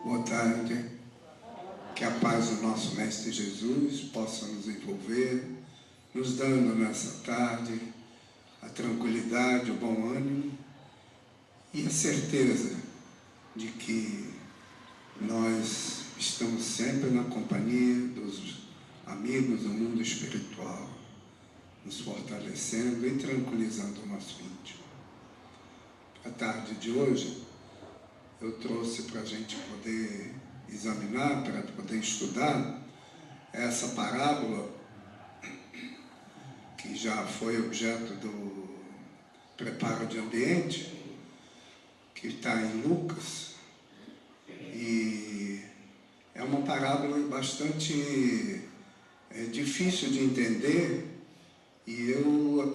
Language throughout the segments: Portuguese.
Boa tarde. Que a paz do nosso Mestre Jesus possa nos envolver, nos dando nessa tarde a tranquilidade, o bom ânimo e a certeza de que nós estamos sempre na companhia dos amigos do mundo espiritual, nos fortalecendo e tranquilizando o nosso íntimo. A tarde de hoje eu trouxe para a gente poder examinar, para poder estudar essa parábola que já foi objeto do preparo de ambiente, que está em Lucas, e é uma parábola bastante difícil de entender, e eu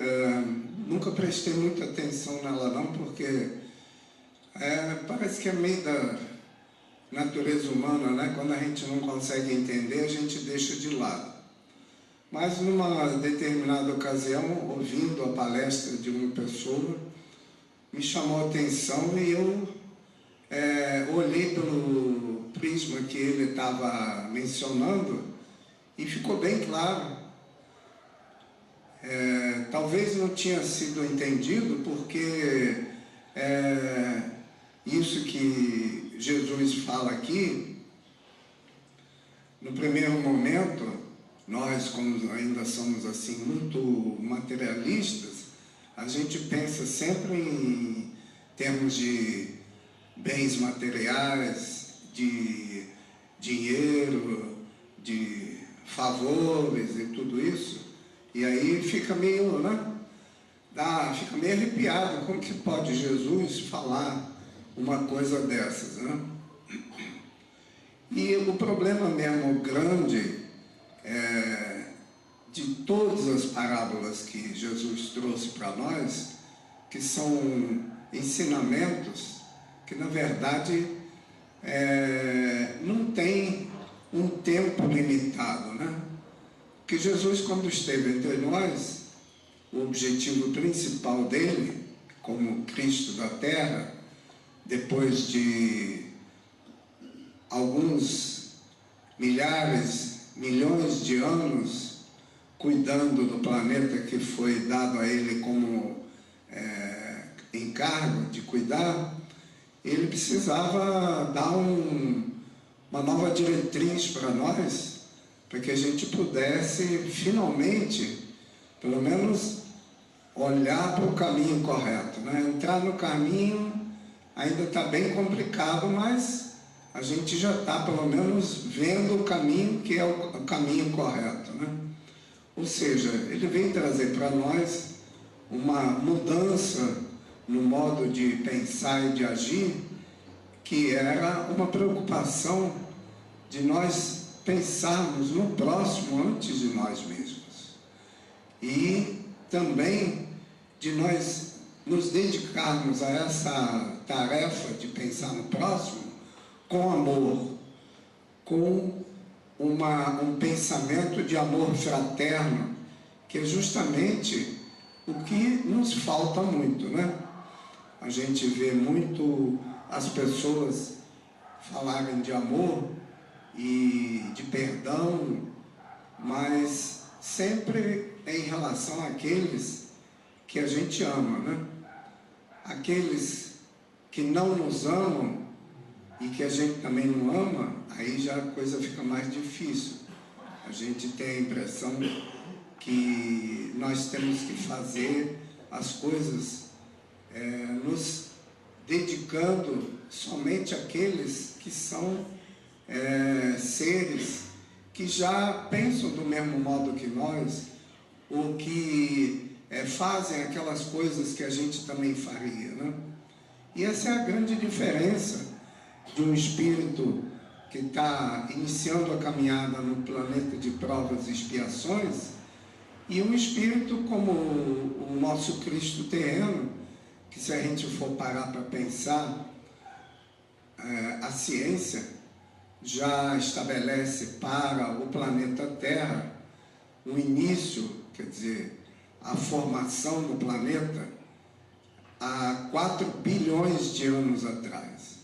nunca prestei muita atenção nela não, porque parece que é meio da natureza humana, né? Quando a gente não consegue entender, a gente deixa de lado. Mas numa determinada ocasião, ouvindo a palestra de uma pessoa, me chamou a atenção e eu olhei pelo prisma que ele estava mencionando e ficou bem claro. Talvez não tinha sido entendido porque isso que Jesus fala aqui, no primeiro momento, nós, como ainda somos assim muito materialistas, a gente pensa sempre em termos de bens materiais, de dinheiro, de favores e tudo isso, e aí fica meio, né? Fica meio arrepiado. Como que pode Jesus falar uma coisa dessas, né? E o problema mesmo grande de todas as parábolas que Jesus trouxe para nós, que são ensinamentos que na verdade não tem um tempo limitado, né? Porque Jesus, quando esteve entre nós, o objetivo principal dele, como Cristo da Terra, depois de alguns milhares, milhões de anos cuidando do planeta que foi dado a ele como encargo de cuidar, ele precisava dar uma nova diretriz para nós, para que a gente pudesse finalmente, pelo menos, olhar para o caminho correto, né? Entrar no caminho ainda está bem complicado, mas a gente já está pelo menos vendo o caminho que é o caminho correto, né? Ou seja, ele vem trazer para nós uma mudança no modo de pensar e de agir, que era uma preocupação de nós pensarmos no próximo antes de nós mesmos, e também de nós nos dedicarmos a essa tarefa de pensar no próximo com amor, com um pensamento de amor fraterno, que é justamente o que nos falta muito, né? A gente vê muito as pessoas falarem de amor e de perdão, mas sempre em relação àqueles que a gente ama, né? Aqueles que não nos amam e que a gente também não ama, aí já a coisa fica mais difícil. A gente tem a impressão que nós temos que fazer as coisas nos dedicando somente àqueles que são seres que já pensam do mesmo modo que nós, ou que fazem aquelas coisas que a gente também faria, né? E essa é a grande diferença de um espírito que está iniciando a caminhada no planeta de provas e expiações, e um espírito como o nosso Cristo terreno, que se a gente for parar para pensar, a ciência já estabelece para o planeta Terra o início, quer dizer, a formação do planeta há 4 bilhões de anos atrás.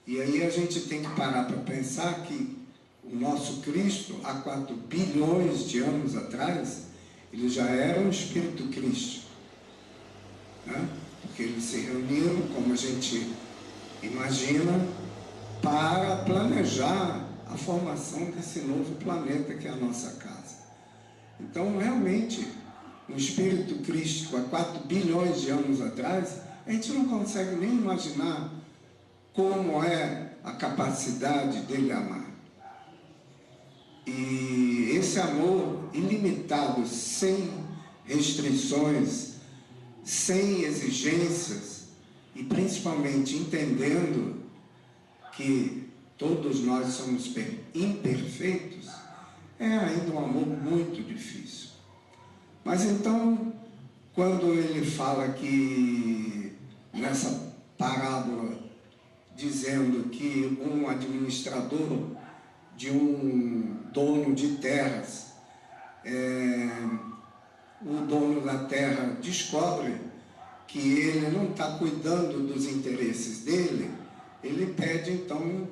E aí a gente tem que parar para pensar que o nosso Cristo, há 4 bilhões de anos atrás, ele já era um Espírito Cristo, né? Porque eles se reuniram, como a gente imagina, para planejar a formação desse novo planeta que é a nossa casa. Então, realmente, um Espírito Crístico há 4 bilhões de anos atrás, a gente não consegue nem imaginar como é a capacidade dele amar. E esse amor ilimitado, sem restrições, sem exigências, e principalmente entendendo que todos nós somos imperfeitos, é ainda um amor muito difícil. Mas então, quando ele fala que, nessa parábola, dizendo que um administrador de um dono de terras, o dono da terra descobre que ele não está cuidando dos interesses dele, ele pede, então,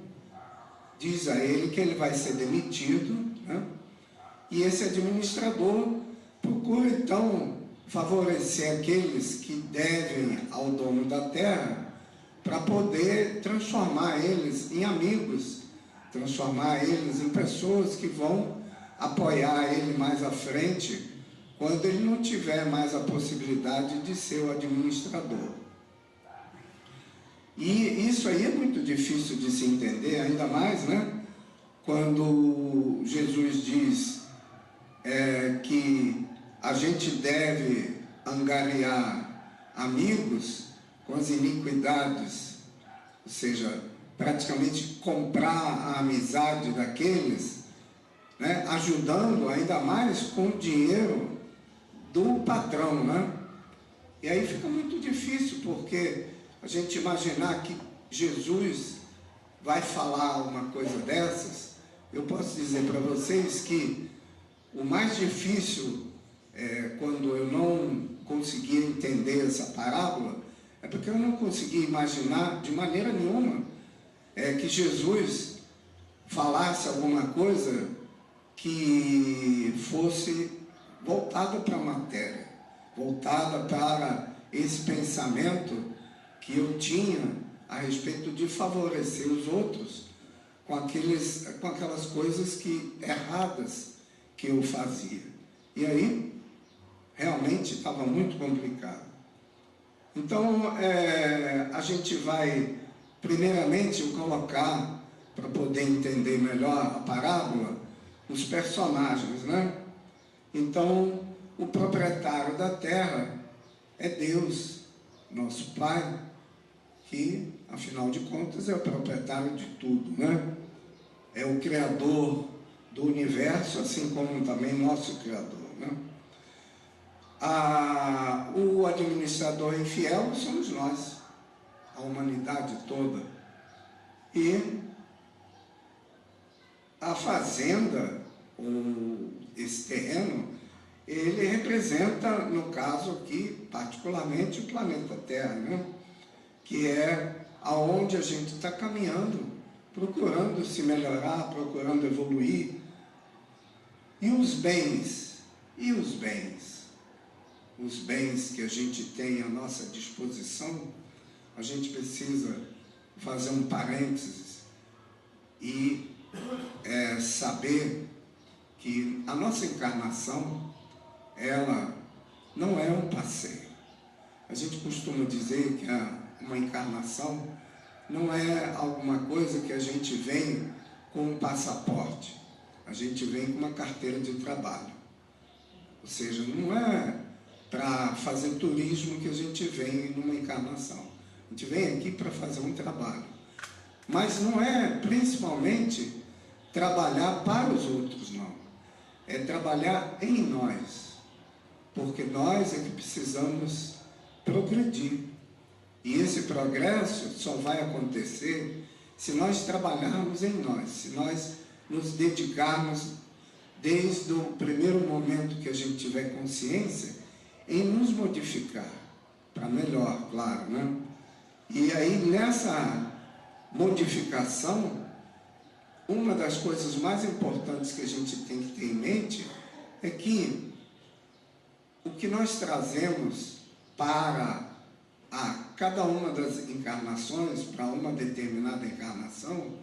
diz a ele que ele vai ser demitido, né? E esse administrador procura, então, favorecer aqueles que devem ao dono da terra para poder transformar eles em amigos, transformar eles em pessoas que vão apoiar ele mais à frente, quando ele não tiver mais a possibilidade de ser o administrador. E isso aí é muito difícil de se entender, ainda mais, né? Quando Jesus diz que a gente deve angariar amigos com as iniquidades, ou seja, praticamente comprar a amizade daqueles, né? Ajudando ainda mais com o dinheiro do patrão, né? E aí fica muito difícil, porque a gente imaginar que Jesus vai falar uma coisa dessas. Eu posso dizer para vocês que o mais difícil, quando eu não conseguia entender essa parábola, é porque eu não conseguia imaginar de maneira nenhuma que Jesus falasse alguma coisa que fosse voltada para a matéria, voltada para esse pensamento que eu tinha a respeito de favorecer os outros com aquelas coisas erradas que eu fazia. E aí, realmente estava muito complicado. Então, a gente vai, primeiramente, colocar, para poder entender melhor a parábola, os personagens, né? Então, o proprietário da terra é Deus, nosso Pai, que, afinal de contas, é o proprietário de tudo, né? É o Criador do universo, assim como também nosso Criador, né? O administrador infiel somos nós, a humanidade toda. E a fazenda, esse terreno, ele representa, no caso aqui, particularmente o planeta Terra, né? Que é aonde a gente está caminhando, procurando se melhorar, procurando evoluir. E os bens? E os bens? Os bens que a gente tem à nossa disposição, a gente precisa fazer um parênteses e saber que a nossa encarnação, ela não é um passeio. A gente costuma dizer que uma encarnação não é alguma coisa que a gente vem com um passaporte, a gente vem com uma carteira de trabalho. Ou seja, não é para fazer turismo que a gente vem numa encarnação. A gente vem aqui para fazer um trabalho. Mas não é principalmente trabalhar para os outros, não. É trabalhar em nós. Porque nós é que precisamos progredir. E esse progresso só vai acontecer se nós trabalharmos em nós, se nós nos dedicarmos desde o primeiro momento que a gente tiver consciência em nos modificar para melhor, claro, né? E aí modificação, uma das coisas mais importantes que a gente tem que ter em mente é que o que nós trazemos para cada uma das encarnações, para uma determinada encarnação,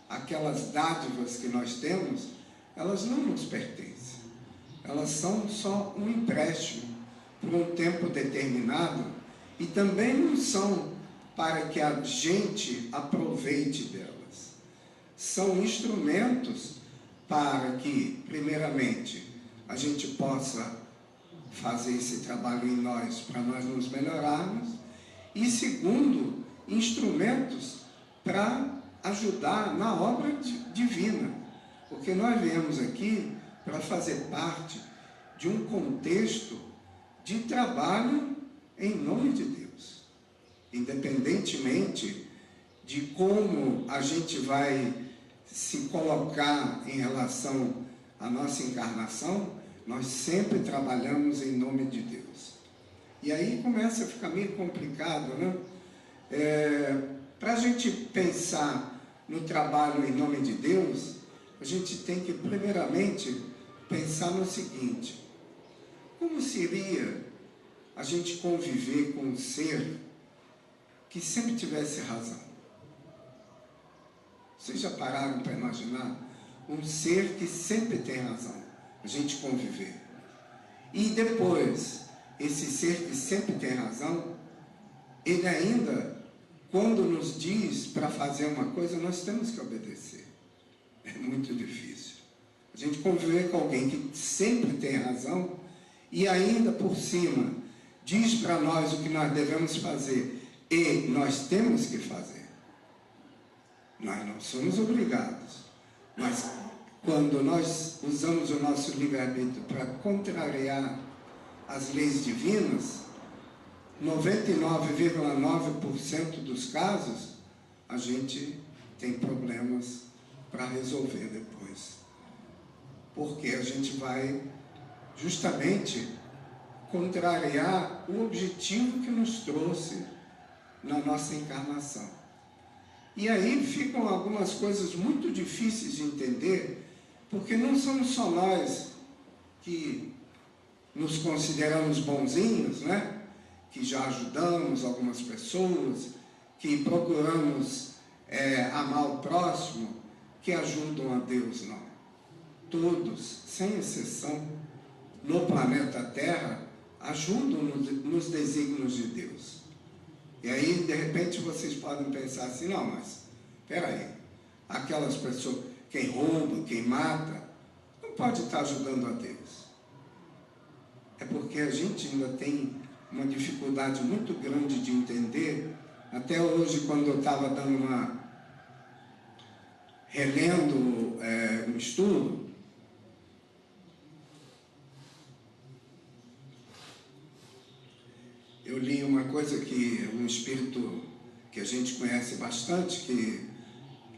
aquelas dádivas que nós temos, elas não nos pertencem. Elas são só um empréstimo por um tempo determinado e também não são para que a gente aproveite delas. São instrumentos para que, primeiramente, a gente possa fazer esse trabalho em nós, para nós nos melhorarmos, e segundo, instrumentos para ajudar na obra divina, porque nós viemos aqui para fazer parte de um contexto de trabalho em nome de Deus, independentemente de como a gente vai se colocar em relação à nossa encarnação, nós sempre trabalhamos em nome de Deus. E aí começa a ficar meio complicado, né? Para a gente pensar no trabalho em nome de Deus, a gente tem que primeiramente pensar no seguinte: como seria a gente conviver com um ser que sempre tivesse razão? Vocês já pararam para imaginar um ser que sempre tem razão, a gente conviver? E depois, esse ser que sempre tem razão, ele ainda, quando nos diz para fazer uma coisa, nós temos que obedecer. É muito difícil a gente conviver com alguém que sempre tem razão e ainda por cima diz para nós o que nós devemos fazer e nós temos que fazer. Nós não somos obrigados, mas quando nós usamos o nosso livre-arbítrio para contrariar as leis divinas, 99,9% dos casos, a gente tem problemas para resolver depois. Porque a gente vai justamente contrariar o objetivo que nos trouxe na nossa encarnação. E aí ficam algumas coisas muito difíceis de entender, porque não somos só nós que nos consideramos bonzinhos, né? Que já ajudamos algumas pessoas, que procuramos amar o próximo, que ajudam a Deus, não. Todos, sem exceção, no planeta Terra, ajudam nos desígnios de Deus. E aí, de repente, vocês podem pensar assim: não, mas, espera aí, aquelas pessoas, quem rouba, quem mata, não pode estar ajudando a Deus. É porque a gente ainda tem uma dificuldade muito grande de entender. Até hoje, quando eu estava relendo um estudo, eu li uma coisa que um espírito que a gente conhece bastante, que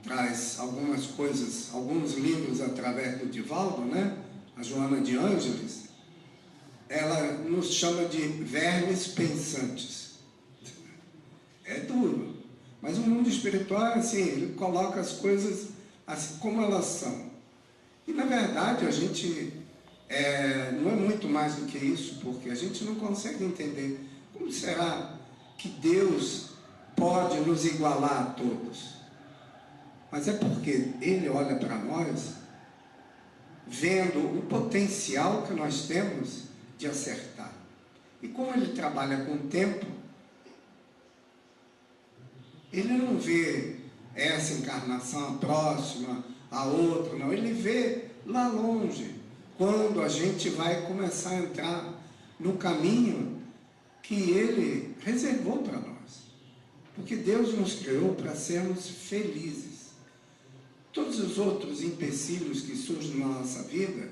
traz algumas coisas, alguns livros através do Divaldo, né? A Joana de Ângeles, ela nos chama de vermes pensantes. É duro, mas o mundo espiritual é assim, ele coloca as coisas assim como elas são. E na verdade a gente não é muito mais do que isso, porque a gente não consegue entender como será que Deus pode nos igualar a todos. Mas é porque Ele olha para nós vendo o potencial que nós temos de acertar. E como Ele trabalha com o tempo, Ele não vê essa encarnação, a próxima, a outra, não. Ele vê lá longe, quando a gente vai começar a entrar no caminho que Ele reservou para nós. Porque Deus nos criou para sermos felizes. Todos os outros empecilhos que surgem na nossa vida,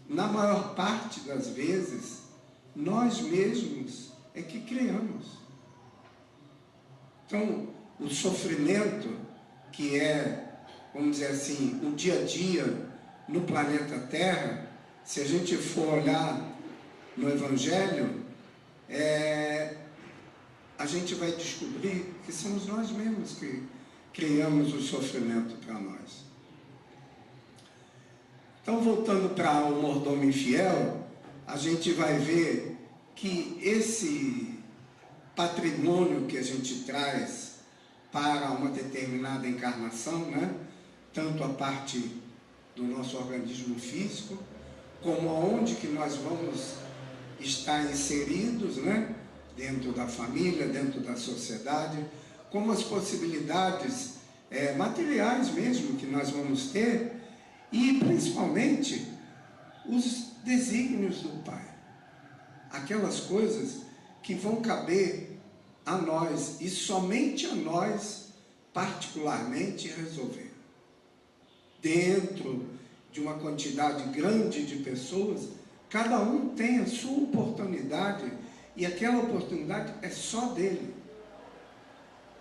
na maior parte das vezes, nós mesmos é que criamos. Então, o sofrimento, que é, vamos dizer assim, o dia a dia no planeta Terra, se a gente for olhar no Evangelho, a gente vai descobrir que somos nós mesmos criamos o sofrimento para nós. Então, voltando para o mordomo infiel, a gente vai ver que esse patrimônio que a gente traz para uma determinada encarnação, né? Tanto a parte do nosso organismo físico, como aonde que nós vamos estar inseridos, né? Dentro da família, dentro da sociedade, como as possibilidades materiais mesmo que nós vamos ter, e principalmente os desígnios do Pai. Aquelas coisas que vão caber a nós, e somente a nós, particularmente, resolver. Dentro de uma quantidade grande de pessoas, cada um tem a sua oportunidade, e aquela oportunidade é só dele.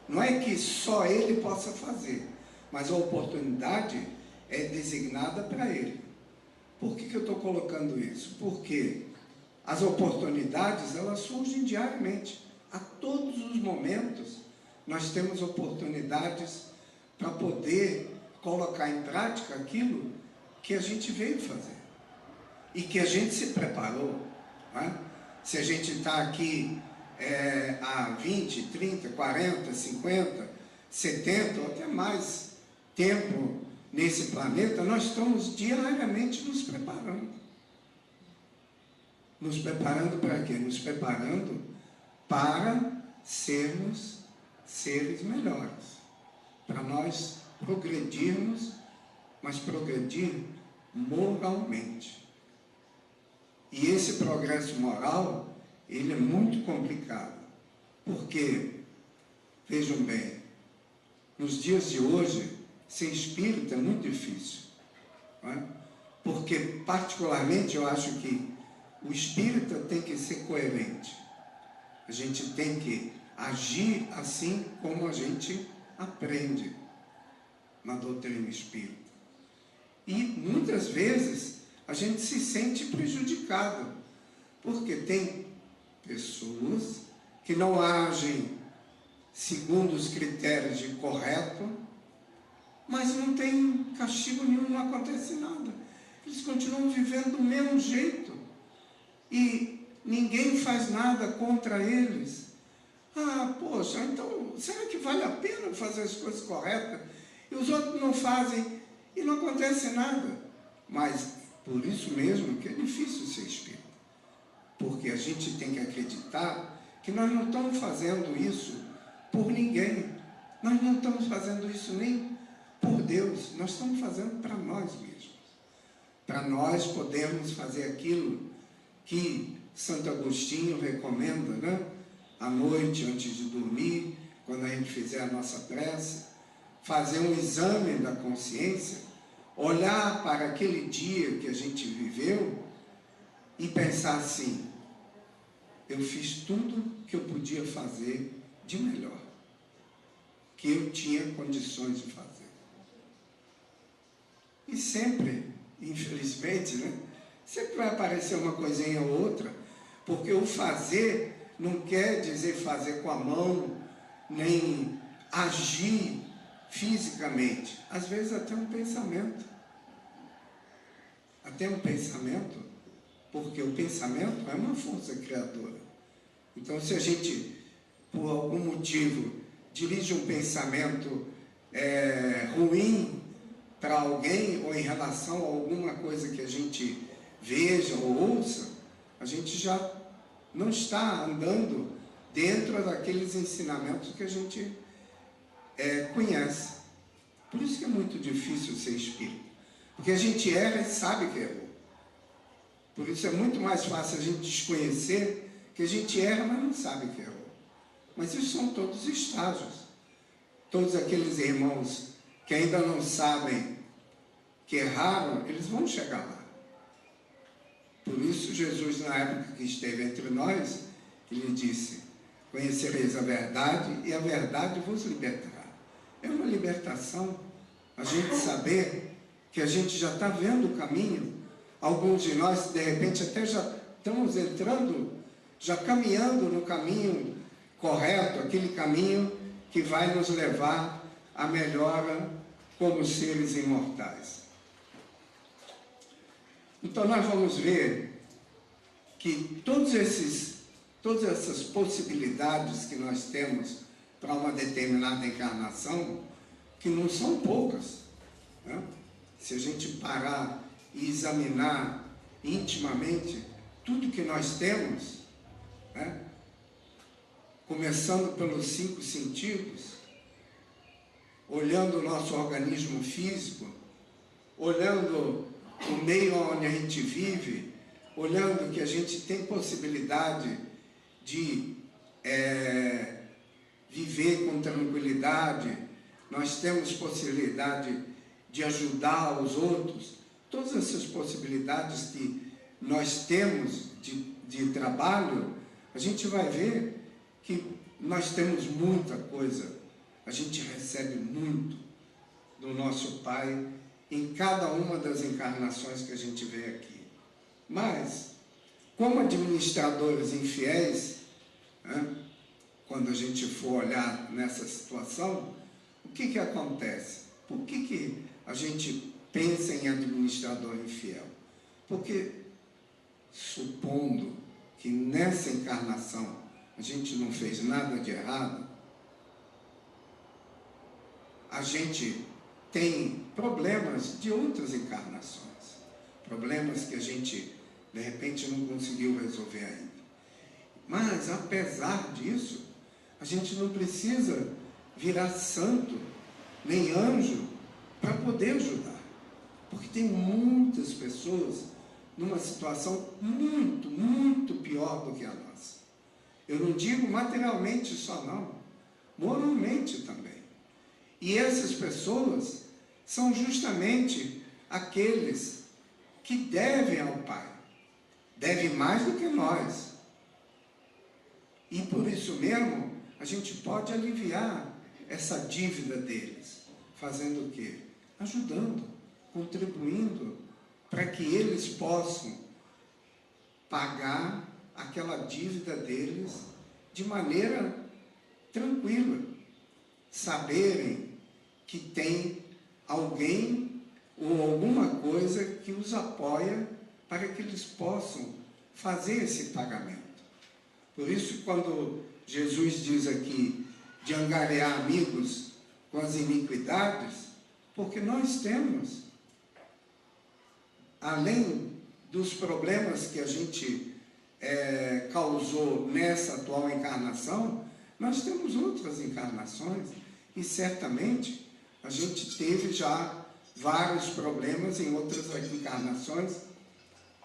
Não é que só ele possa fazer, mas a oportunidade é designada para ele. Por que eu estou colocando isso? Porque as oportunidades, elas surgem diariamente. A todos os momentos, nós temos oportunidades para poder colocar em prática aquilo que a gente veio fazer. E que a gente se preparou. Né? Se a gente está aqui há 20, 30, 40, 50, 70 ou até mais tempo nesse planeta, nós estamos diariamente nos preparando. Nos preparando para quê? Nos preparando para sermos seres melhores. Para nós progredirmos, mas progredir moralmente. E esse progresso moral, ele é muito complicado. Porque, vejam bem, nos dias de hoje, ser espírita é muito difícil. Não é? Porque, particularmente, eu acho que o espírita tem que ser coerente. A gente tem que agir assim como a gente aprende na doutrina espírita. E, muitas vezes, a gente se sente prejudicado, porque tem pessoas que não agem segundo os critérios de correto, mas não tem castigo nenhum, não acontece nada. Eles continuam vivendo do mesmo jeito. E ninguém faz nada contra eles. Ah, poxa, então, será que vale a pena fazer as coisas corretas? E os outros não fazem e não acontece nada. Mas, por isso mesmo que é difícil ser espírita. Porque a gente tem que acreditar que nós não estamos fazendo isso por ninguém. Nós não estamos fazendo isso nem por Deus. Nós estamos fazendo para nós mesmos. Para nós podermos fazer aquilo que Santo Agostinho recomenda, né? À noite, antes de dormir, quando a gente fizer a nossa prece, fazer um exame da consciência, olhar para aquele dia que a gente viveu e pensar assim: eu fiz tudo que eu podia fazer de melhor, que eu tinha condições de fazer. E sempre, infelizmente, né, sempre vai aparecer uma coisinha ou outra, porque o fazer não quer dizer fazer com a mão, nem agir fisicamente. Às vezes até um pensamento. Até um pensamento, porque o pensamento é uma força criadora. Então, se a gente, por algum motivo, dirige um pensamento ruim para alguém, ou em relação a alguma coisa que a gente veja ou ouça, a gente já não está andando dentro daqueles ensinamentos que a gente conhece. Por isso que é muito difícil ser espírita. Porque a gente erra e sabe que errou. Por isso é muito mais fácil a gente desconhecer que a gente erra, mas não sabe que errou. Mas isso são todos estágios. Todos aqueles irmãos que ainda não sabem que erraram, eles vão chegar lá. Por isso Jesus, na época que esteve entre nós, ele disse: conhecereis a verdade e a verdade vos libertará. É uma libertação a gente saber que a gente já está vendo o caminho. Alguns de nós, de repente, até já estamos entrando, já caminhando no caminho correto, aquele caminho que vai nos levar a melhora como seres imortais. Então nós vamos ver que todas essas possibilidades que nós temos para uma determinada encarnação, que não são poucas, né? Se a gente parar e examinar intimamente tudo que nós temos, né? Começando pelos 5 sentidos, olhando o nosso organismo físico, olhando o meio onde a gente vive, olhando que a gente tem possibilidade de viver com tranquilidade, nós temos possibilidade de ajudar os outros, todas essas possibilidades que nós temos de trabalho, a gente vai ver que nós temos muita coisa, a gente recebe muito do nosso Pai em cada uma das encarnações que a gente vê aqui. Mas, como administradores infiéis, né, quando a gente for olhar nessa situação, o que acontece? Por que a gente pensa em administrador infiel? Porque, supondo que nessa encarnação a gente não fez nada de errado, a gente tem problemas de outras encarnações, problemas que a gente, de repente, não conseguiu resolver ainda. Mas, apesar disso, a gente não precisa virar santo, nem anjo, para poder ajudar. Porque tem muitas pessoas numa situação muito, muito pior do que a nossa. Eu não digo materialmente só não, moralmente também. E essas pessoas são justamente aqueles que devem ao Pai. Devem mais do que nós. E por isso mesmo, a gente pode aliviar essa dívida deles. Fazendo o quê? Ajudando, contribuindo para que eles possam pagar aquela dívida deles de maneira tranquila. Saberem que tem alguém ou alguma coisa que os apoia para que eles possam fazer esse pagamento. Por isso, quando Jesus diz aqui de angariar amigos com as iniquidades, porque nós temos, além dos problemas que a gente causou nessa atual encarnação, nós temos outras encarnações e certamente a gente teve já vários problemas em outras encarnações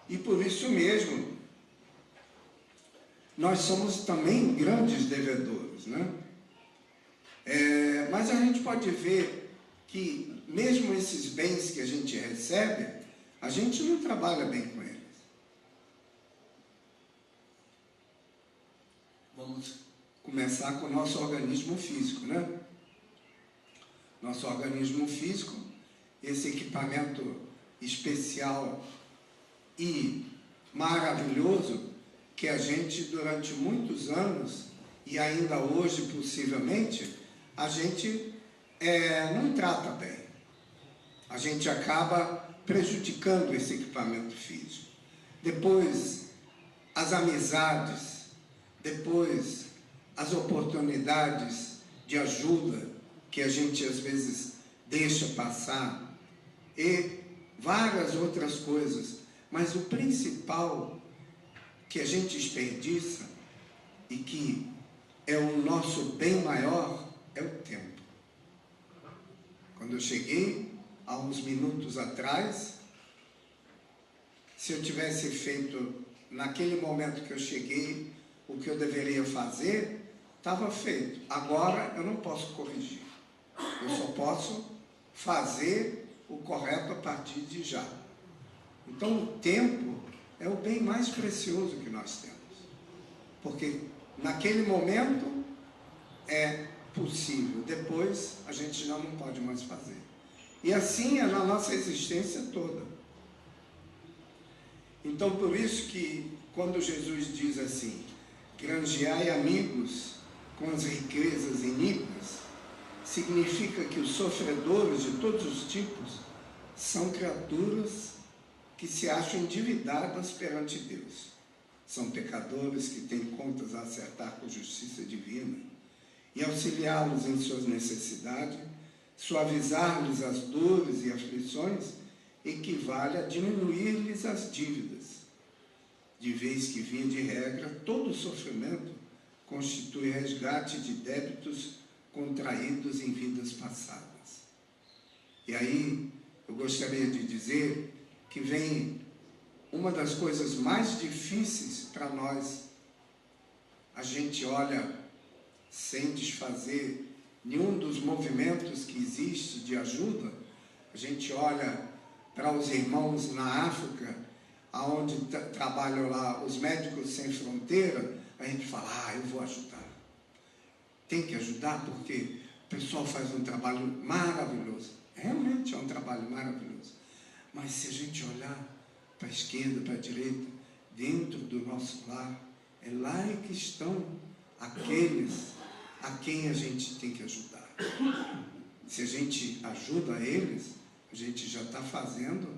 e por isso mesmo nós somos também grandes devedores, né? Mas a gente pode ver que mesmo esses bens que a gente recebe, a gente não trabalha bem com eles. Vamos começar com o nosso organismo físico, né? Nosso organismo físico, esse equipamento especial e maravilhoso que a gente durante muitos anos e ainda hoje possivelmente a gente não trata bem. A gente acaba prejudicando esse equipamento físico. Depois as amizades, depois as oportunidades de ajuda que a gente às vezes deixa passar e várias outras coisas, mas o principal que a gente desperdiça e que é o nosso bem maior é o tempo. Quando eu cheguei há uns minutos atrás, se eu tivesse feito naquele momento que eu cheguei o que eu deveria fazer, estava feito. Agora eu não posso corrigir. Eu só posso fazer o correto a partir de já. Então o tempo é o bem mais precioso que nós temos. Porque naquele momento é possível, depois a gente já não pode mais fazer. E assim é na nossa existência toda. Então por isso que quando Jesus diz assim, granjeai amigos com as riquezas iníquas, significa que os sofredores de todos os tipos são criaturas que se acham endividadas perante Deus. São pecadores que têm contas a acertar com justiça divina, e auxiliá-los em suas necessidades, suavizar-lhes as dores e aflições, equivale a diminuir-lhes as dívidas, de vez que, via de regra, todo sofrimento constitui resgate de débitos contraídos em vidas passadas. E aí, eu gostaria de dizer que vem uma das coisas mais difíceis para nós. A gente olha sem desfazer nenhum dos movimentos que existe de ajuda. A gente olha para os irmãos na África, onde trabalham lá os Médicos Sem Fronteira, a gente fala, eu vou ajudar. Tem que ajudar porque o pessoal faz um trabalho maravilhoso. Realmente é um trabalho maravilhoso. Mas se a gente olhar para a esquerda, para a direita, dentro do nosso lar, é lá que estão aqueles a quem a gente tem que ajudar. Se a gente ajuda eles, a gente já está fazendo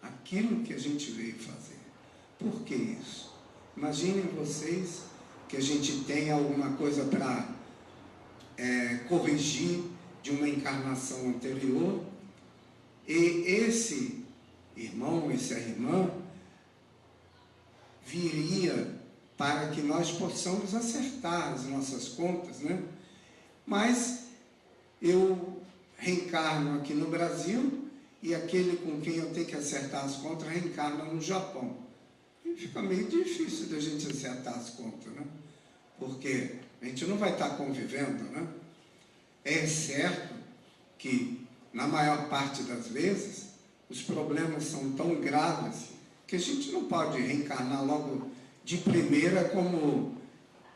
aquilo que a gente veio fazer. Por que isso? Imaginem vocês que a gente tem alguma coisa para corrigir de uma encarnação anterior, e esse irmão, essa irmã, viria para que nós possamos acertar as nossas contas, né? Mas eu reencarno aqui no Brasil e aquele com quem eu tenho que acertar as contas reencarna no Japão. E fica meio difícil da gente acertar as contas, né? Porque a gente não vai estar convivendo, né? É certo que, na maior parte das vezes, os problemas são tão graves que a gente não pode reencarnar logo de primeira como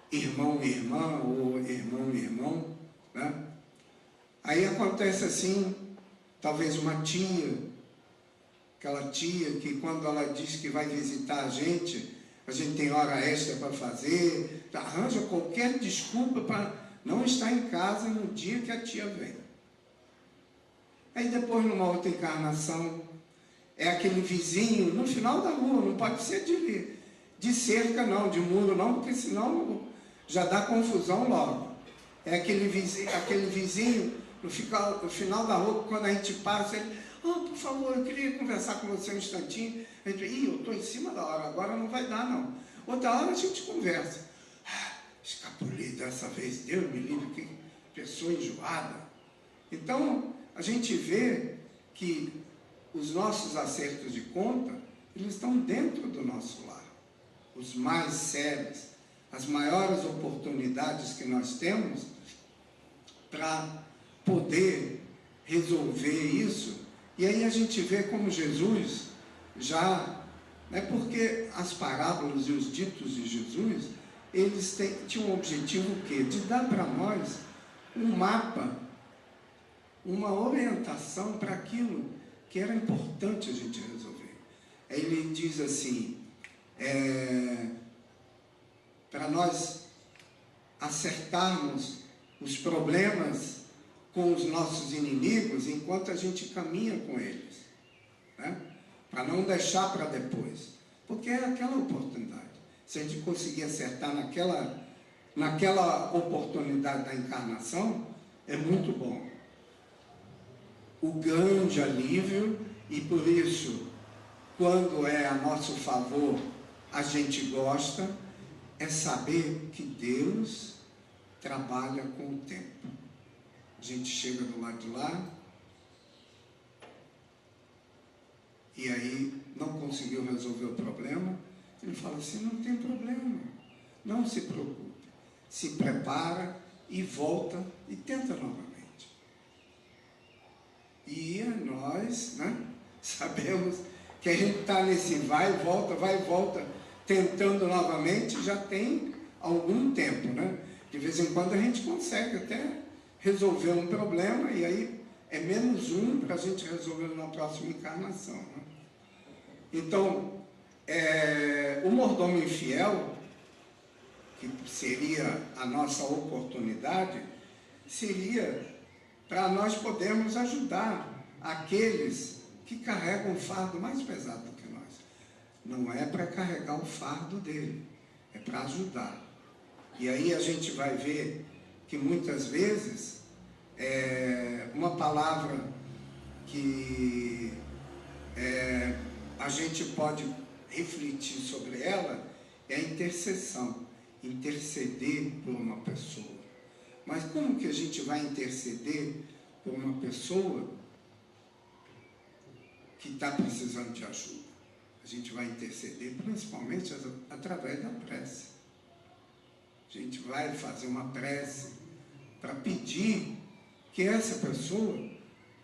irmão e irmã, ou irmão e irmão, né? Aí acontece assim, talvez uma tia, aquela tia que quando ela diz que vai visitar a gente tem hora extra para fazer, arranja qualquer desculpa para não estar em casa no dia que a tia vem. Aí depois, numa outra encarnação, é aquele vizinho no final da rua, não pode ser de cerca não, de muro não, porque senão já dá confusão logo. É aquele vizinho no final da rua, quando a gente passa, ele, por favor, eu queria conversar com você um instantinho. A gente diz, eu estou em cima da hora, agora não vai dar não. Outra hora a gente conversa. Escapuli dessa vez, Deus me livre, que pessoa enjoada. Então, a gente vê que os nossos acertos de conta, eles estão dentro do nosso lar. Os mais sérios, as maiores oportunidades que nós temos para poder resolver isso. E aí a gente vê como Jesus já, porque as parábolas e os ditos de Jesus, eles tinham um objetivo o quê? De dar para nós um mapa, uma orientação para aquilo que era importante a gente resolver. Aí ele diz assim, para nós acertarmos os problemas com os nossos inimigos enquanto a gente caminha com eles, né? Para não deixar para depois, porque é aquela oportunidade. Se a gente conseguir acertar naquela oportunidade da encarnação, é muito bom. O grande alívio, e por isso, quando é a nosso favor, a gente gosta, é saber que Deus trabalha com o tempo. A gente chega do lado de lá, e aí não conseguiu resolver o problema, ele fala assim, não tem problema, não se preocupe, se prepara e volta e tenta novamente. E nós, sabemos que a gente está nesse vai e volta, tentando novamente, já tem algum tempo, né? De vez em quando a gente consegue até resolver um problema, e aí é menos um para a gente resolver na próxima encarnação, né? Então, o mordomo infiel, que seria a nossa oportunidade, seria para nós podermos ajudar aqueles que carregam um fardo mais pesado do que nós. Não é para carregar o fardo dele, é para ajudar. E aí a gente vai ver que muitas vezes uma palavra que a gente pode refletir sobre ela é a intercessão, interceder por uma pessoa. Mas como que a gente vai interceder por uma pessoa que está precisando de ajuda? A gente vai interceder principalmente através da prece. A gente vai fazer uma prece para pedir que essa pessoa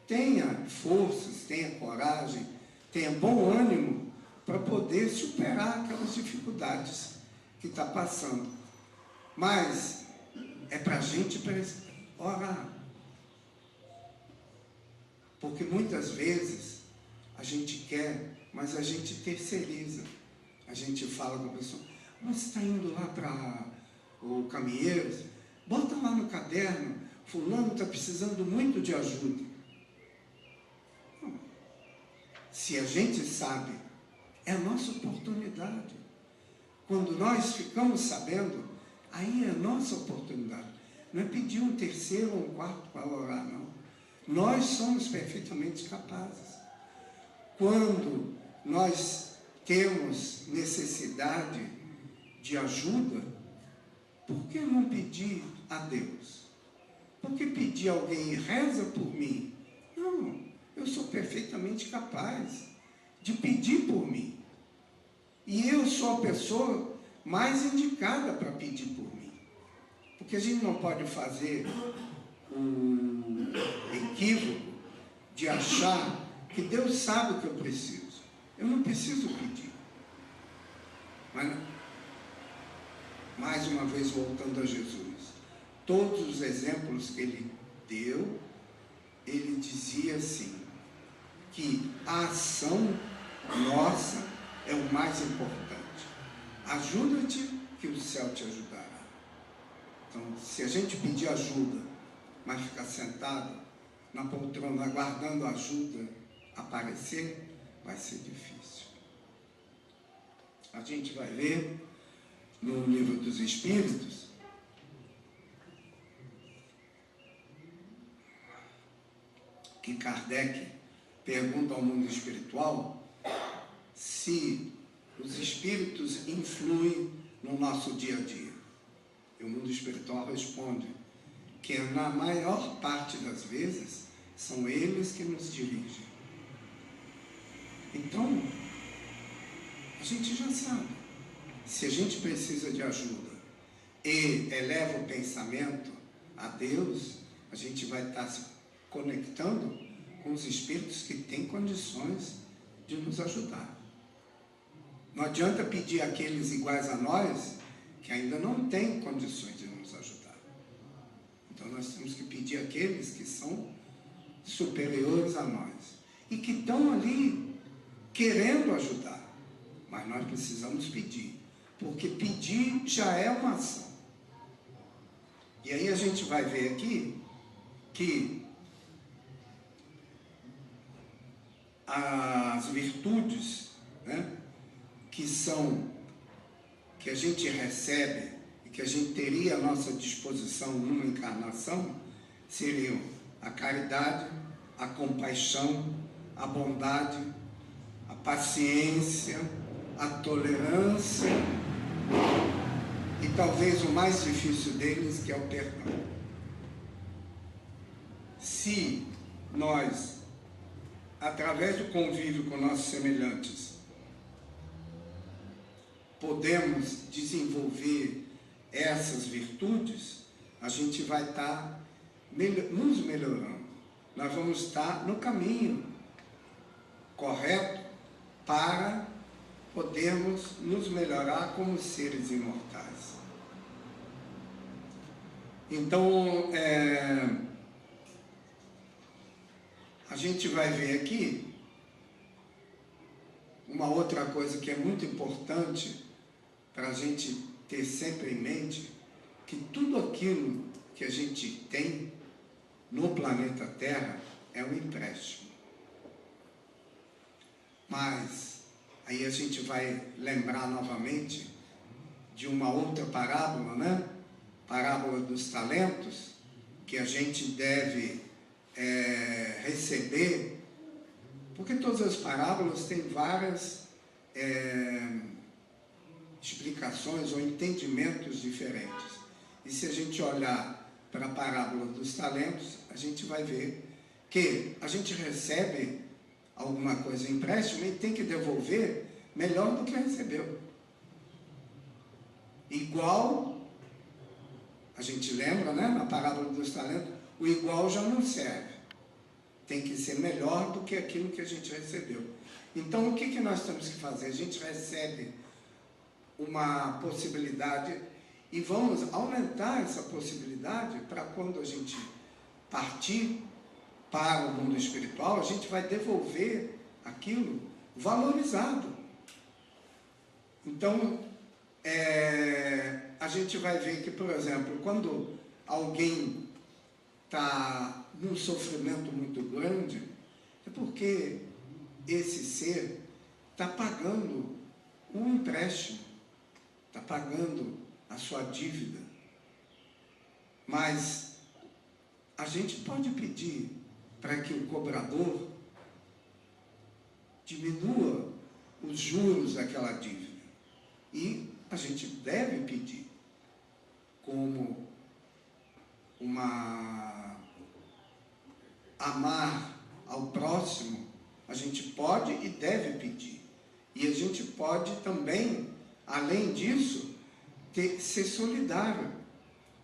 tenha forças, tenha coragem, tenha bom ânimo para poder superar aquelas dificuldades que está passando. Mas é para a gente orar. Porque muitas vezes a gente quer, mas a gente terceiriza. A gente fala com a pessoa: você está indo lá para o Caminheiros? Bota lá no caderno, fulano está precisando muito de ajuda. Não. Se a gente sabe, é a nossa oportunidade. Quando nós ficamos sabendo, aí é a nossa oportunidade. Não é pedir um terceiro ou um quarto para orar, não. Nós somos perfeitamente capazes. Quando nós temos necessidade de ajuda, por que não pedir a Deus? Por que pedir a alguém, reza por mim? Não, eu sou perfeitamente capaz de pedir por mim. E eu sou a pessoa mais indicada para pedir por mim. Porque a gente não pode fazer um equívoco de achar que Deus sabe o que eu preciso. Eu não preciso pedir. Mas, mais uma vez, voltando a Jesus, todos os exemplos que ele deu, ele dizia assim, que a ação nossa é o mais importante. Ajuda-te que o céu te ajudará. Então, se a gente pedir ajuda, mas ficar sentado na poltrona aguardando a ajuda aparecer, vai ser difícil. A gente vai ver no Livro dos Espíritos que Kardec pergunta ao mundo espiritual se os espíritos influem no nosso dia a dia. E o mundo espiritual responde que na maior parte das vezes são eles que nos dirigem. Então, a gente já sabe, se a gente precisa de ajuda e eleva o pensamento a Deus, a gente vai estar se conectando com os espíritos que têm condições de nos ajudar. Não adianta pedir àqueles iguais a nós, que ainda não têm condições de nos ajudar. Então nós temos que pedir àqueles que são superiores a nós e que estão ali querendo ajudar. Mas nós precisamos pedir, porque pedir já é uma ação. E aí a gente vai ver aqui que as virtudes, né, que a gente recebe e que a gente teria à nossa disposição numa encarnação, seriam a caridade, a compaixão, a bondade, a paciência, a tolerância e talvez o mais difícil deles, que é o perdão. Se nós, através do convívio com nossos semelhantes, podemos desenvolver essas virtudes, a gente vai estar nos melhorando. Nós vamos estar no caminho correto para podermos nos melhorar como seres imortais. Então, a gente vai ver aqui uma outra coisa que é muito importante para a gente ter sempre em mente, que tudo aquilo que a gente tem no planeta Terra é um empréstimo. Mas aí a gente vai lembrar novamente de uma outra parábola, né? Parábola dos talentos, que a gente deve receber, porque todas as parábolas têm várias explicações ou entendimentos diferentes. E se a gente olhar para a parábola dos talentos, a gente vai ver que a gente recebe alguma coisa em empréstimo e tem que devolver melhor do que recebeu. Igual, a gente lembra, né, na parábola dos talentos, o igual já não serve. Tem que ser melhor do que aquilo que a gente recebeu. Então, o que nós temos que fazer? A gente recebe uma possibilidade e vamos aumentar essa possibilidade para quando a gente partir para o mundo espiritual, a gente vai devolver aquilo valorizado. Então, a gente vai ver que, por exemplo, quando alguém está num sofrimento muito grande, é porque esse ser está pagando um empréstimo, está pagando a sua dívida. Mas a gente pode pedir para que o cobrador diminua os juros daquela dívida. E a gente deve pedir como amar ao próximo, a gente pode e deve pedir. E a gente pode também, além disso, ser solidário.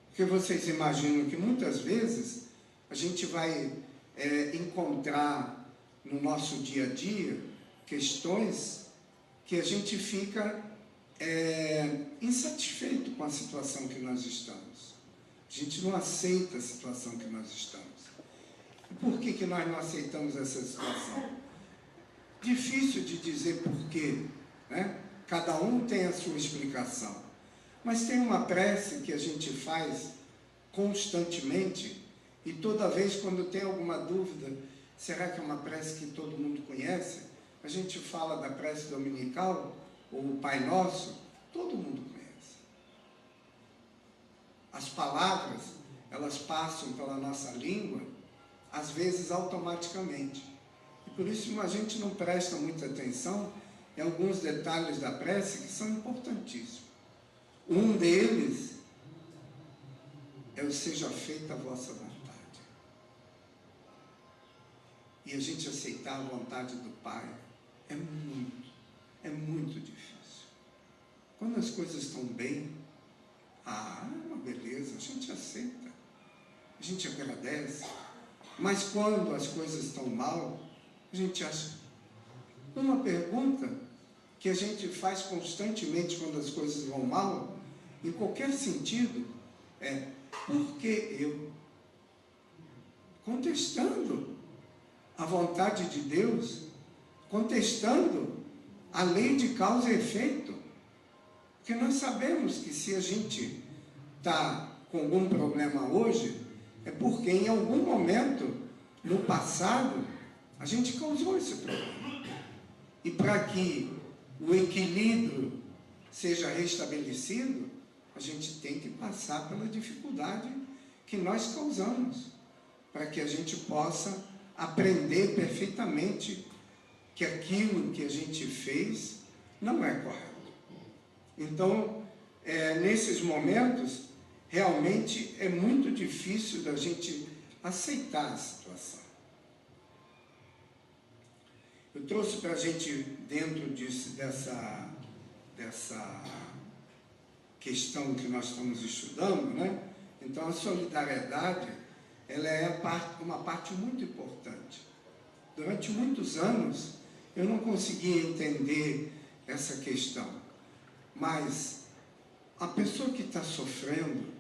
Porque vocês imaginam que muitas vezes a gente vai encontrar no nosso dia a dia questões que a gente fica insatisfeito com a situação que nós estamos. A gente não aceita a situação que nós estamos. E por que nós não aceitamos essa situação? Difícil de dizer porquê, né? Cada um tem a sua explicação. Mas tem uma prece que a gente faz constantemente e toda vez quando tem alguma dúvida, será que é uma prece que todo mundo conhece? A gente fala da prece dominical, ou o Pai Nosso, todo mundo conhece. As palavras, elas passam pela nossa língua, às vezes automaticamente. E por isso a gente não presta muita atenção em alguns detalhes da prece que são importantíssimos. Um deles é o seja feita a vossa vontade. E a gente aceitar a vontade do Pai é muito difícil. Quando as coisas estão bem, é uma beleza, a gente aceita, a gente agradece. Mas quando as coisas estão mal, a gente acha. Uma pergunta que a gente faz constantemente quando as coisas vão mal, em qualquer sentido, é: por que eu? Contestando a vontade de Deus, contestando a lei de causa e efeito. Porque nós sabemos que se a gente está com algum problema hoje, é porque em algum momento, no passado, a gente causou esse problema. E para que o equilíbrio seja restabelecido, a gente tem que passar pela dificuldade que nós causamos, para que a gente possa aprender perfeitamente que aquilo que a gente fez não é correto. Então, nesses momentos, realmente é muito difícil da gente aceitar a situação. Eu trouxe para a gente, dentro dessa questão que nós estamos estudando, né? Então, a solidariedade, ela é uma parte muito importante. Durante muitos anos, eu não conseguia entender essa questão. Mas a pessoa que está sofrendo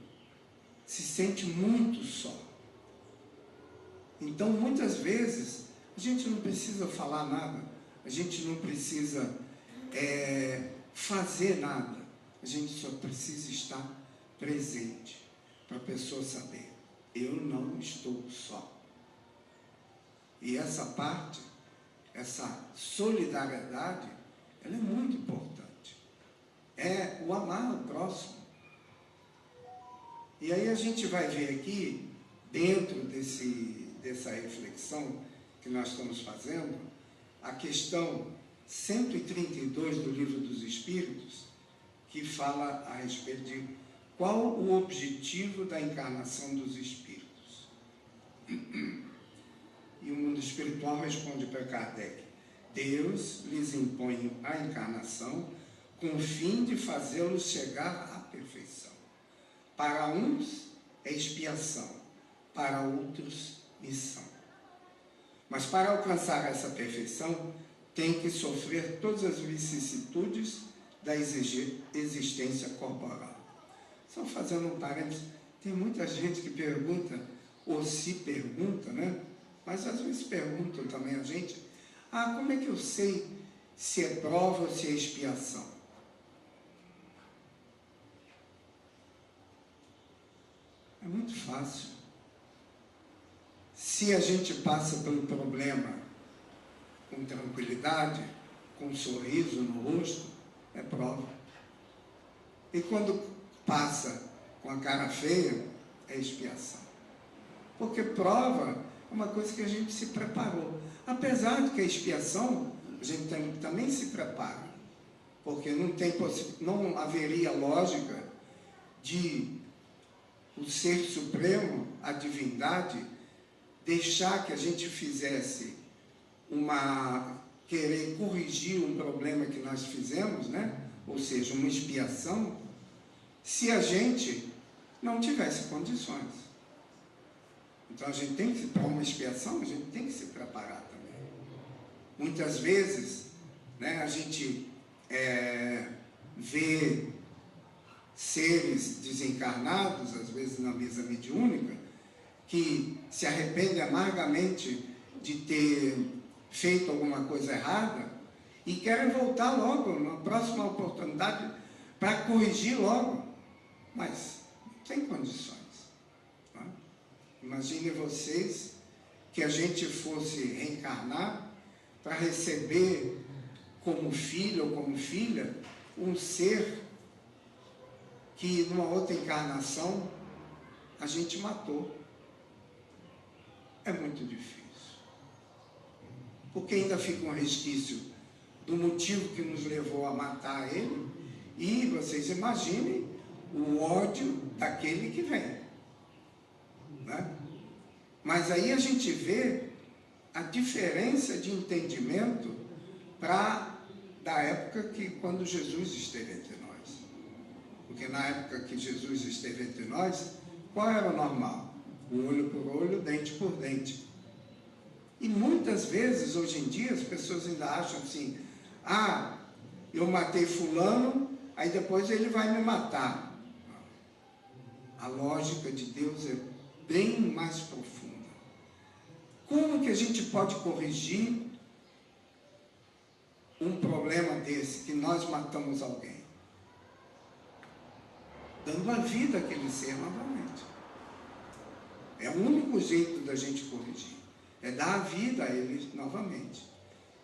se sente muito só. Então, muitas vezes, a gente não precisa falar nada, a gente não precisa fazer nada, a gente só precisa estar presente, para a pessoa saber: eu não estou só. E essa parte, essa solidariedade, ela é muito importante. É o amar o próximo. E aí a gente vai ver aqui, dentro dessa reflexão que nós estamos fazendo, a questão 132 do Livro dos Espíritos, que fala a respeito de qual o objetivo da encarnação dos espíritos. E o mundo espiritual responde para Kardec: Deus lhes impõe a encarnação com o fim de fazê-los chegar à perfeição. Para uns é expiação, para outros missão. Mas para alcançar essa perfeição, tem que sofrer todas as vicissitudes da existência corporal. Só fazendo um parênteses, tem muita gente que pergunta, ou se pergunta, né? Mas às vezes perguntam também a gente: como é que eu sei se é prova ou se é expiação? É muito fácil. Se a gente passa pelo problema com tranquilidade, com um sorriso no rosto, é prova. E quando passa com a cara feia, é expiação. Porque prova é uma coisa que a gente se preparou. Apesar de que a expiação, a gente também se prepara. Porque não haveria lógica de o Ser Supremo, a divindade, deixar que a gente fizesse querer corrigir um problema que nós fizemos, né? Ou seja, uma expiação, se a gente não tivesse condições. Então a gente tem que, para uma expiação, a gente tem que se preparar também. Muitas vezes, né, a gente vê seres desencarnados, às vezes na mesa mediúnica, que se arrependem amargamente de ter feito alguma coisa errada e querem voltar logo, na próxima oportunidade, para corrigir logo, mas não tem condições. Tá? Imagine vocês que a gente fosse reencarnar para receber como filho ou como filha um ser que numa outra encarnação a gente matou. É muito difícil. Porque ainda fica um resquício do motivo que nos levou a matar ele, e vocês imaginem o ódio daquele que vem. Né? Mas aí a gente vê a diferença de entendimento da época quando Jesus esteve entre nós. Porque na época que Jesus esteve entre nós, qual era o normal? O olho por olho, dente por dente. E muitas vezes, hoje em dia, as pessoas ainda acham assim: eu matei fulano, aí depois ele vai me matar. A lógica de Deus é bem mais profunda. Como que a gente pode corrigir um problema desse, que nós matamos alguém? Dando a vida àquele ser novamente. É o único jeito da gente corrigir. É dar a vida a ele novamente.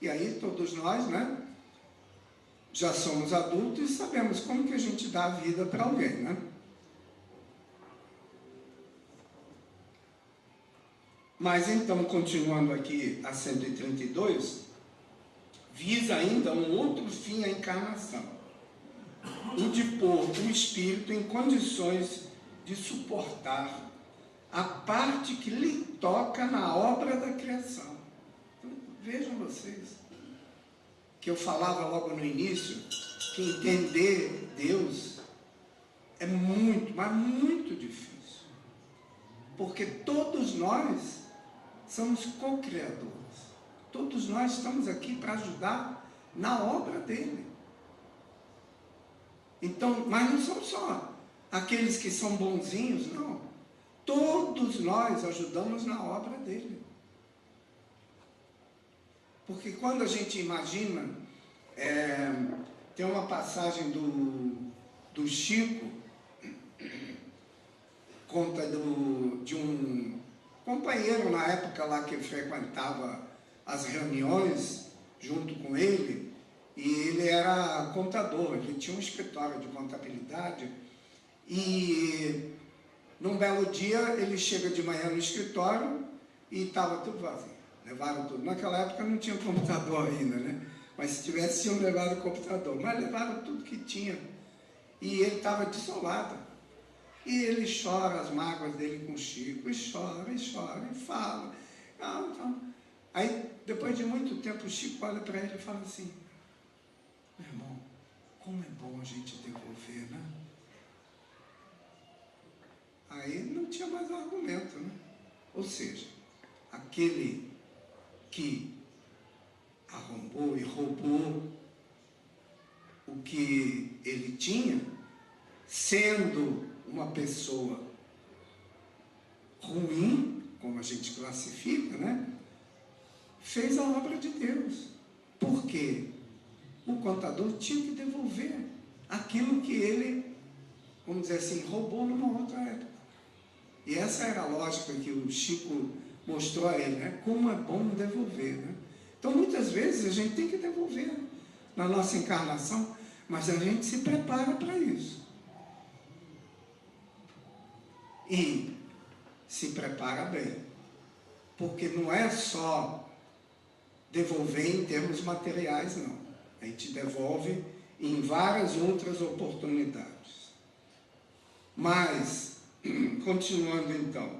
E aí todos nós, né, já somos adultos e sabemos como que a gente dá a vida para alguém, né? Mas então, continuando aqui a 132, visa ainda um outro fim à encarnação: o de pôr o espírito em condições de suportar a parte que lhe toca na obra da criação. Então, vejam vocês, que eu falava logo no início, que entender Deus é muito, mas muito difícil. Porque todos nós somos co-criadores. Todos nós estamos aqui para ajudar na obra dele. Então, mas não são só aqueles que são bonzinhos, não. Todos nós ajudamos na obra dele. Porque quando a gente imagina, tem uma passagem do Chico, conta de um companheiro na época lá que frequentava as reuniões junto com ele, e ele era contador, ele tinha um escritório de contabilidade, e num belo dia ele chega de manhã no escritório e estava tudo vazio, levaram tudo. Naquela época não tinha computador ainda, né? Mas se tivesse, tinham levado o computador, mas levaram tudo que tinha, e ele estava desolado. E ele chora as mágoas dele com o Chico, e chora, e fala. Aí, depois de muito tempo, o Chico olha para ele e fala assim: meu irmão, como é bom a gente devolver, né? Aí não tinha mais argumento, né? Ou seja, aquele que arrombou e roubou o que ele tinha, sendo uma pessoa ruim, como a gente classifica, né? Fez a obra de Deus. Por quê? O contador tinha que devolver aquilo que ele, vamos dizer assim, roubou numa outra época. E essa era a lógica que o Chico mostrou a ele, né? Como é bom devolver, né? Então, muitas vezes a gente tem que devolver na nossa encarnação, mas a gente se prepara para isso. E se prepara bem, porque não é só devolver em termos materiais, não. A gente devolve em várias outras oportunidades. Mas, continuando então,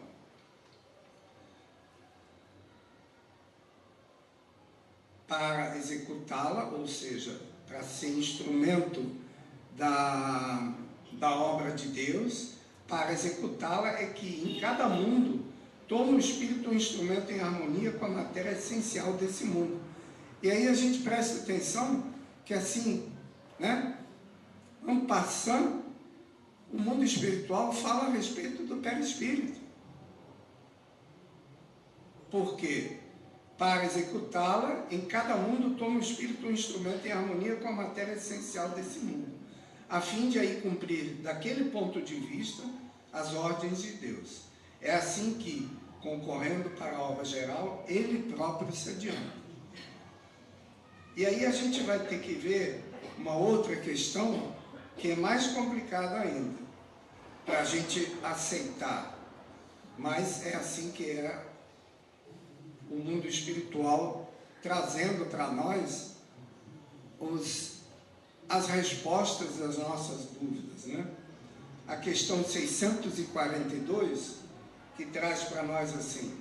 para executá-la, ou seja, para ser instrumento da obra de Deus, para executá-la é que em cada mundo toma o Espírito um instrumento em harmonia com a matéria essencial desse mundo. E aí a gente presta atenção que assim, né, vamos passando, o mundo espiritual fala a respeito do perispírito. Por quê? Para executá-la, em cada mundo toma o Espírito um instrumento em harmonia com a matéria essencial desse mundo, a fim de aí cumprir, daquele ponto de vista, as ordens de Deus. É assim que, concorrendo para a obra geral, ele próprio se adianta. E aí a gente vai ter que ver uma outra questão que é mais complicada ainda, para a gente aceitar. Mas é assim que é o mundo espiritual, trazendo para nós as respostas das nossas dúvidas, né? A questão 642, que traz para nós assim: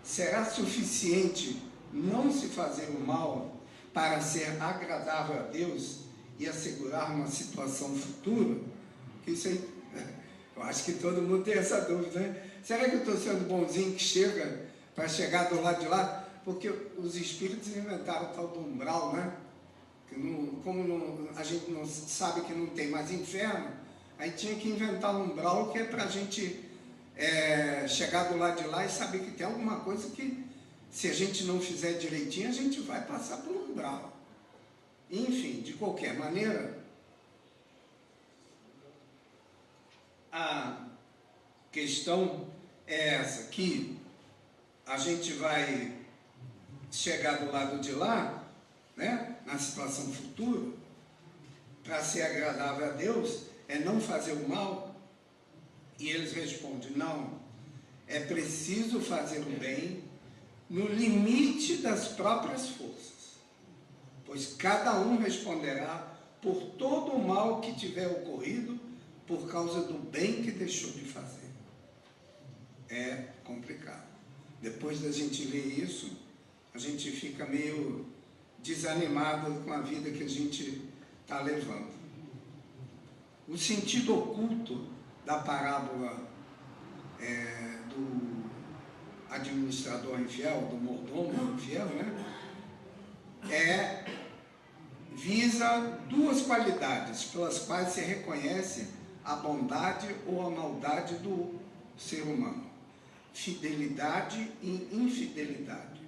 será suficiente não se fazer o mal para ser agradável a Deus e assegurar uma situação futura? Isso aí, eu acho que todo mundo tem essa dúvida, né? Será que eu estou sendo bonzinho que chega para chegar do lado de lá? Porque os espíritos inventaram o tal do umbral, né? Que a gente não sabe que não tem mais inferno, aí tinha que inventar um umbral que é para a gente chegar do lado de lá e saber que tem alguma coisa que, se a gente não fizer direitinho, a gente vai passar por um umbral. Enfim, de qualquer maneira, a questão é essa, que a gente vai chegar do lado de lá, né, na situação futura, para ser agradável a Deus, é não fazer o mal. E eles respondem: não, é preciso fazer o bem no limite das próprias forças, pois cada um responderá por todo o mal que tiver ocorrido por causa do bem que deixou de fazer. É complicado. Depois da gente ler isso, a gente fica meio desanimado com a vida que a gente está levando. O sentido oculto da parábola do administrador infiel, do mordomo infiel, né, visa duas qualidades pelas quais se reconhece a bondade ou a maldade do ser humano: fidelidade e infidelidade.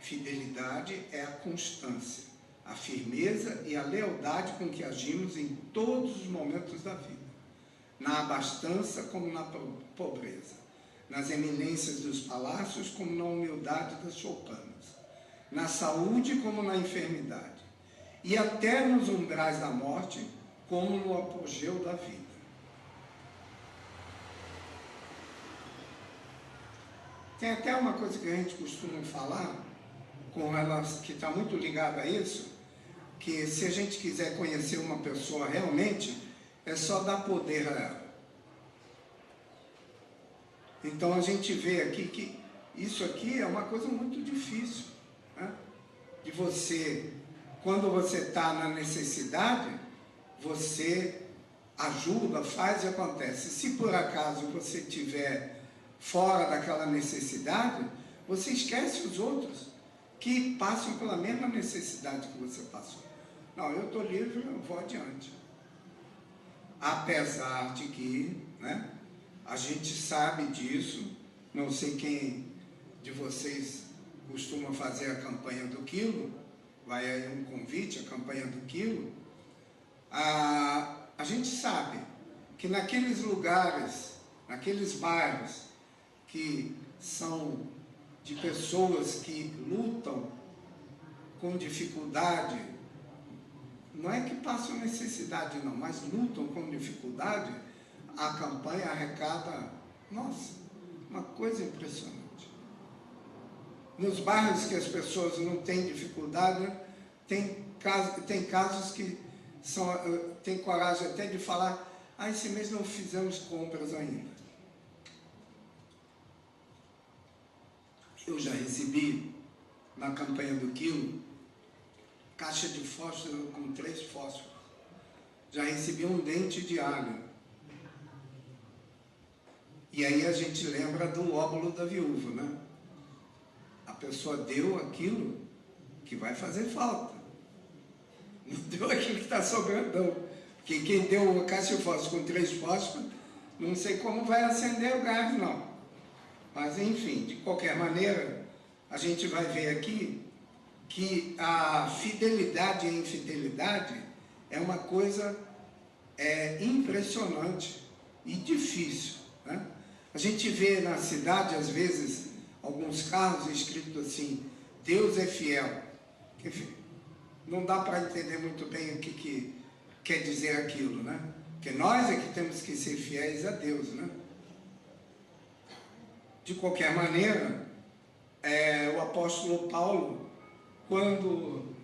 Fidelidade é a constância, a firmeza e a lealdade com que agimos em todos os momentos da vida. na abastança como na pobreza, nas eminências dos palácios como na humildade das choupanas, na saúde como na enfermidade, e até nos umbrais da morte como no apogeu da vida. Tem até uma coisa que a gente costuma falar, com relação, que está muito ligada a isso, que se a gente quiser conhecer uma pessoa realmente, é só dar poder a ela. Então a gente vê aqui que isso aqui é uma coisa muito difícil, né? De você, quando você está na necessidade, você ajuda, faz e acontece. Se por acaso você estiver fora daquela necessidade, você esquece os outros que passam pela mesma necessidade que você passou. Não, eu estou livre, eu vou adiante. Apesar de que, né, a gente sabe disso, não sei quem de vocês costuma fazer a campanha do quilo, vai aí um convite, a campanha do quilo. A gente sabe que naqueles lugares, naqueles bairros que são de pessoas que lutam com dificuldade, não é que passam necessidade não, mas lutam com dificuldade, a campanha arrecada, nossa, uma coisa impressionante. Nos bairros que as pessoas não têm dificuldade, tem casos que tem coragem até de falar, esse mês não fizemos compras ainda. Eu já recebi, na campanha do quilo, caixa de fósforo com 3 fósforos. Já recebi um dente de alho. E aí a gente lembra do óbolo da viúva, né? A pessoa deu aquilo que vai fazer falta. Não deu aquilo que está sobrando, não. Porque quem deu uma caixa de fósforo com 3 fósforos, não sei como vai acender o gás, não. Mas, enfim, de qualquer maneira, a gente vai ver aqui que a fidelidade e a infidelidade é uma coisa impressionante e difícil, né? A gente vê na cidade, às vezes, alguns carros escritos assim, Deus é fiel. Enfim, não dá para entender muito bem o que quer dizer aquilo, né? Porque nós é que temos que ser fiéis a Deus, né? De qualquer maneira, o apóstolo Paulo, quando...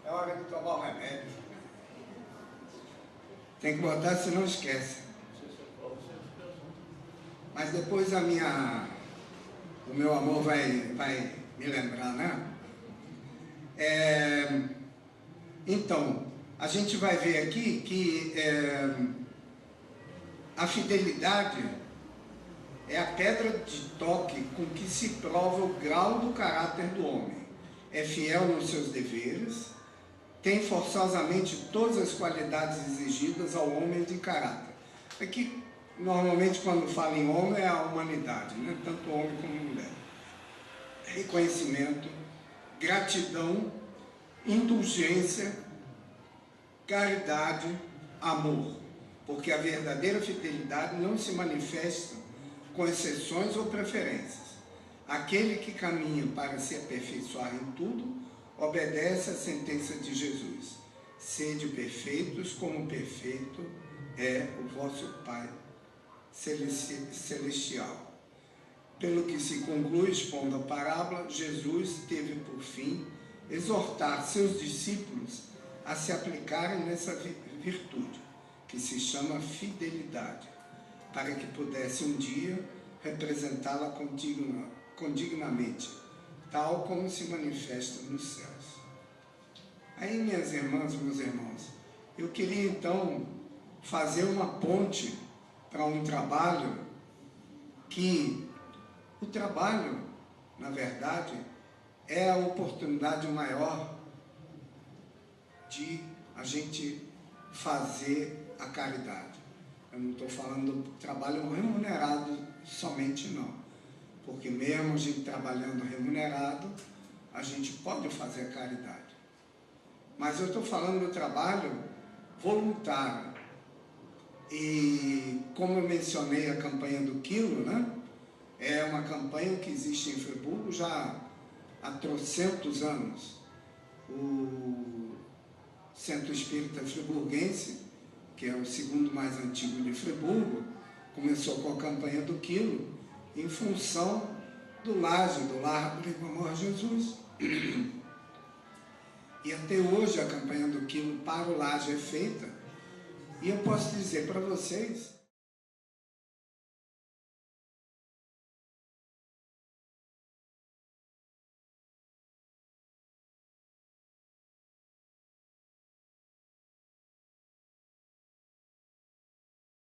É hora de tomar o remédio. Tem que botar, senão esquece. Mas depois o meu amor vai me lembrar, né? Então, a gente vai ver aqui que a fidelidade é a pedra de toque com que se prova o grau do caráter do homem. É fiel nos seus deveres, tem forçosamente todas as qualidades exigidas ao homem de caráter. Aqui, normalmente, quando fala em homem, é a humanidade, né? Tanto homem como mulher. Reconhecimento, gratidão, indulgência, caridade, amor. Porque a verdadeira fidelidade não se manifesta com exceções ou preferências. Aquele que caminha para se aperfeiçoar em tudo, obedece à sentença de Jesus. Sede perfeitos, como perfeito é o vosso Pai celestial. Pelo que se conclui, expondo a parábola, Jesus teve por fim exortar seus discípulos a se aplicarem nessa virtude, que se chama fidelidade, para que pudesse um dia representá-la condignamente, tal como se manifesta nos céus. Aí, minhas irmãs, meus irmãos, eu queria então fazer uma ponte para um trabalho que o trabalho, na verdade, é a oportunidade maior de a gente fazer a caridade. Eu não estou falando do trabalho remunerado somente, não. Porque mesmo a gente trabalhando remunerado, a gente pode fazer caridade. Mas eu estou falando do trabalho voluntário. E como eu mencionei a campanha do quilo, né? É uma campanha que existe em Friburgo já há trocentos anos. O Centro Espírita Friburguense, que é o segundo mais antigo de Friburgo, começou com a campanha do quilo em função do Laje, do Lar Rodrigo Amor Jesus. E até hoje a campanha do quilo para o Laje é feita. E eu posso dizer para vocês